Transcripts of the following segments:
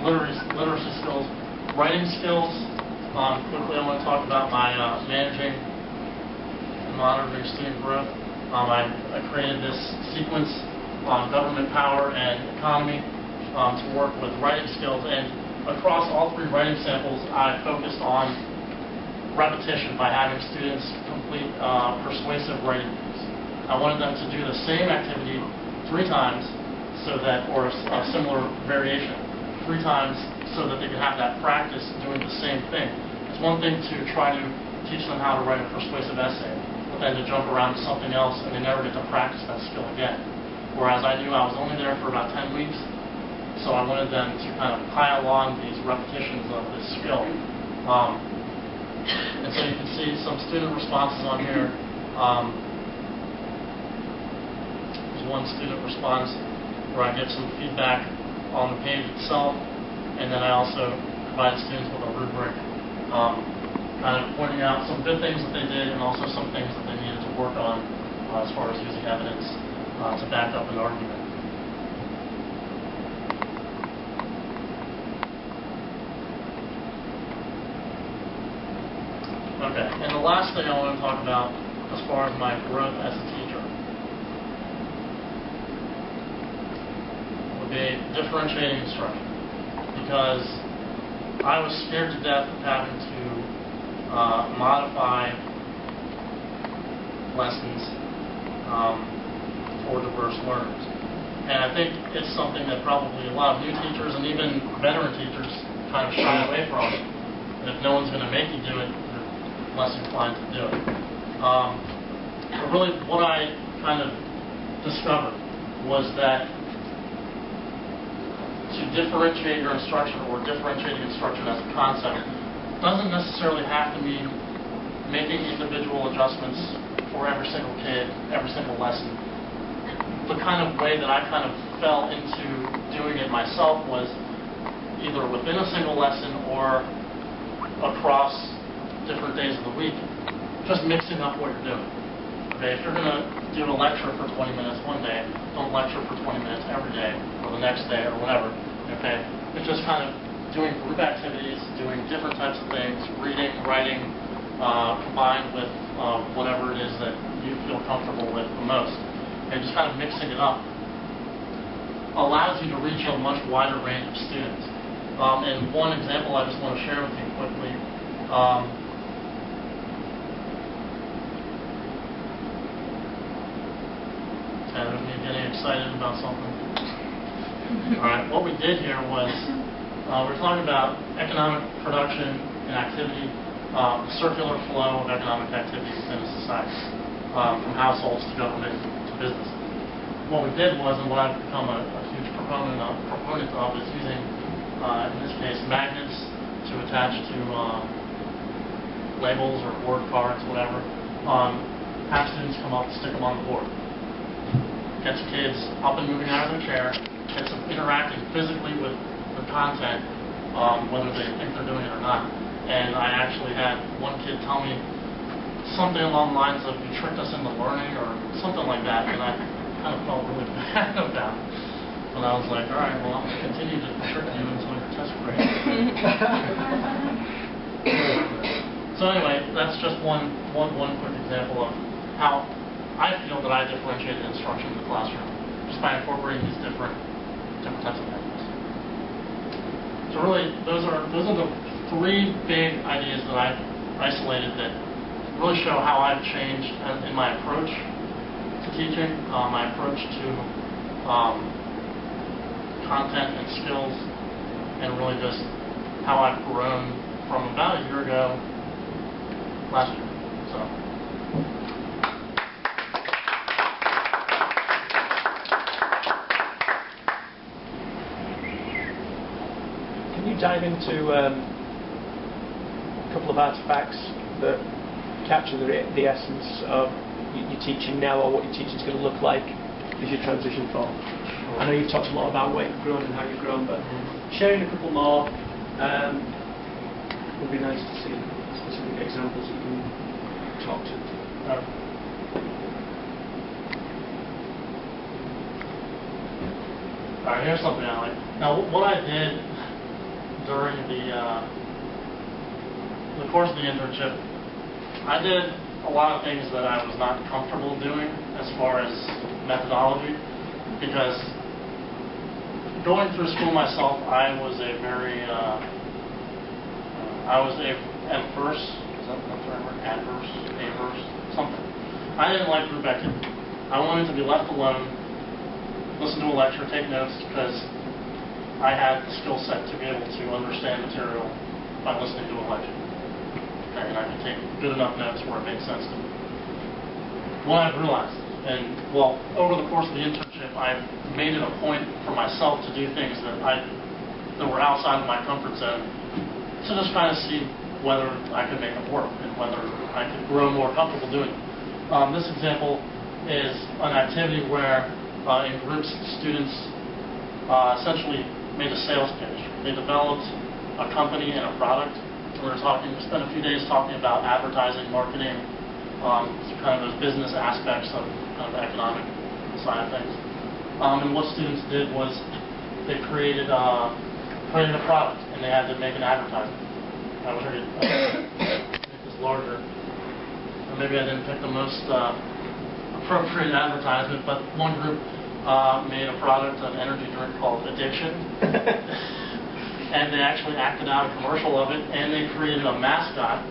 Literacy skills, writing skills. Quickly, I want to talk about my managing and monitoring student growth. I created this sequence on government power and economy to work with writing skills, and across all three writing samples, I focused on repetition by having students complete persuasive writing cues. I wanted them to do the same activity 3 times, so that, or a similar variation, 3 times, so that they could have that practice doing the same thing. It's one thing to try to teach them how to write a persuasive essay, but then to jump around to something else and they never get to practice that skill again. Whereas I knew I was only there for about 10 weeks, so I wanted them to kind of pile on these repetitions of this skill. And so you can see some student responses on here. There's one student response where I give some feedback on the page itself, and then I also provide students with a rubric, kind of pointing out some good things that they did and also some things that they needed to work on as far as using evidence to back up an argument. Okay, and the last thing I want to talk about as far as my growth as a teacher would be differentiating instruction, because I was scared to death of having to modify lessons for diverse learners. And I think it's something that probably a lot of new teachers and even veteran teachers kind of shy away from. And if no one's going to make you do it, less inclined to do it. But really what I kind of discovered was that to differentiate your instruction, or differentiating instruction as a concept, doesn't necessarily have to mean making individual adjustments for every single kid, every single lesson. The kind of way that I kind of fell into doing it myself was either within a single lesson or across different days of the week, just mixing up what you're doing. Okay, if you're going to do a lecture for 20 minutes one day, don't lecture for 20 minutes every day, or the next day, or whatever. Okay, it's just kind of doing group activities, doing different types of things, reading, writing, combined with whatever it is that you feel comfortable with the most. And just kind of mixing it up allows you to reach a much wider range of students. And one example I just want to share with you quickly. There's me getting excited about something. All right, what we did here was we're talking about economic production and activity, circular flow of economic activity within a society, from households to government to business. What we did was, and what I've become a huge proponent of, is using, in this case, magnets to attach to labels or board cards, whatever. Have students come up, stick them on the board. Gets kids up and moving out of their chair, gets them interacting physically with the content, whether they think they're doing it or not. And I actually had one kid tell me something along the lines of, "You tricked us into learning," or something like that, and I kind of felt really bad about it. And I was like, all right, well, I'm going to continue to trick you until your test grade. So anyway, that's just one quick example of how I feel that I differentiated instruction in the classroom, just by incorporating these different types of methods. So really, those are the 3 big ideas that I've isolated that really show how I've changed in my approach to teaching, my approach to content and skills, and really just how I've grown from about a year ago last year. So. Can you dive into a couple of artifacts that capture the essence of your teaching now, or what your teaching is going to look like as you transition forward? I know you've talked a lot about where you've grown and how you've grown, but sharing a couple more would be nice to see specific examples you can talk to. All right, here's something I like. Now, what I did during the course of the internship, I did a lot of things that I was not comfortable doing as far as methodology, because going through school myself, I was a very, adverse, is that the term? Averse, something. I didn't like group activity. I wanted to be left alone, listen to a lecture, take notes, because I had the skill set to be able to understand material by listening to a lecture. Okay, and I could take good enough notes where it made sense to me. What I've realized, and well, over the course of the internship, I've made it a point for myself to do things that were outside of my comfort zone, to just kind of see whether I could make it work and whether I could grow more comfortable doing it. This example is an activity where in groups, students essentially made a sales pitch. They developed a company and a product. We spent a few days talking about advertising, marketing, kind of those business aspects of kind of the economic side of things. And what students did was they created a product, and they had to make an advertisement. I was going to make this larger. Or maybe I didn't pick the most appropriate advertisement, but one group made a product, an energy drink called Addiction. And they actually acted out a commercial of it, and they created a mascot.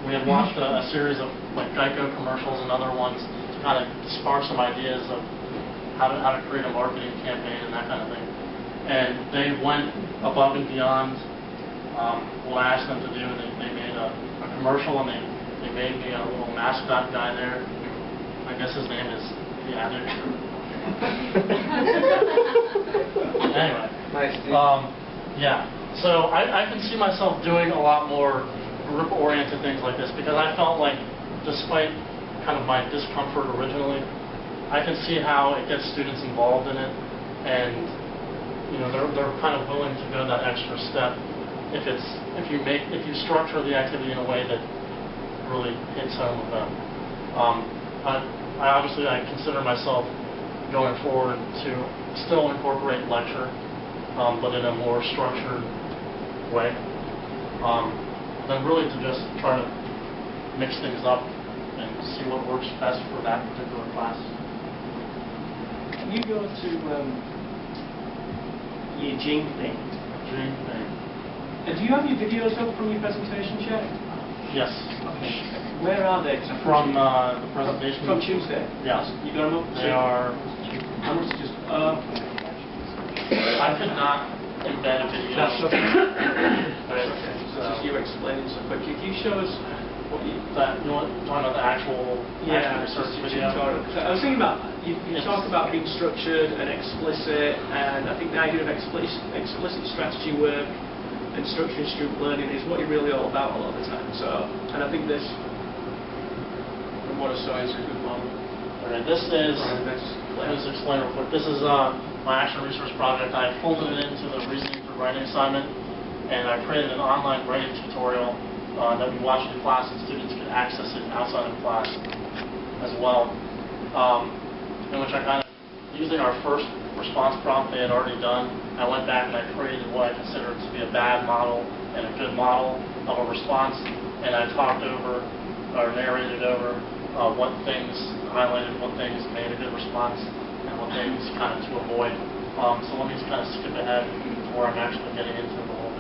We had watched a series of like Geico commercials and other ones to kind of spark some ideas of how to create a marketing campaign and that kind of thing. And they went above and beyond what I asked them to do. They made a commercial, and they made me a little mascot guy there. I guess his name is the Addict. Anyway. Nice. Yeah. So I can see myself doing a lot more group-oriented things like this, because I felt like, despite kind of my discomfort originally, I can see how it gets students involved in it, and they're kind of willing to go that extra step if you structure the activity in a way that really hits home with them. I consider myself going forward to still incorporate lecture, but in a more structured way, then really to just try to mix things up and see what works best for that particular class. You go to your Jing thing. And do you have your videos up from your presentations yet? Yes. Okay. Where are they? From the presentation. From Tuesday? Yes. You got them up? They are. How much just? I could not embed a video. That's okay. Okay. So just you explaining so quick. Can you show us what you... You want talking about the actual research video? I was thinking about, you talk about being structured and explicit, and I think the idea of explicit strategy work and structuring student learning is what you're really all about a lot of the time. So, and I think this, from what I saw, is a good model. Okay, this is, let me just explain real quick. This is my action research project. I folded it into the reasoning through writing assignment, and I created an online writing tutorial that we watched in class, and students could access it outside of class as well. In which I kind of, using our first response prompt they had already done, I went back and I created what I considered to be a bad model and a good model of a response, and I talked over, or narrated over, what things highlighted, what things made a good response, and what things kind of to avoid. So let me just kind of skip ahead to where I'm actually getting into the whole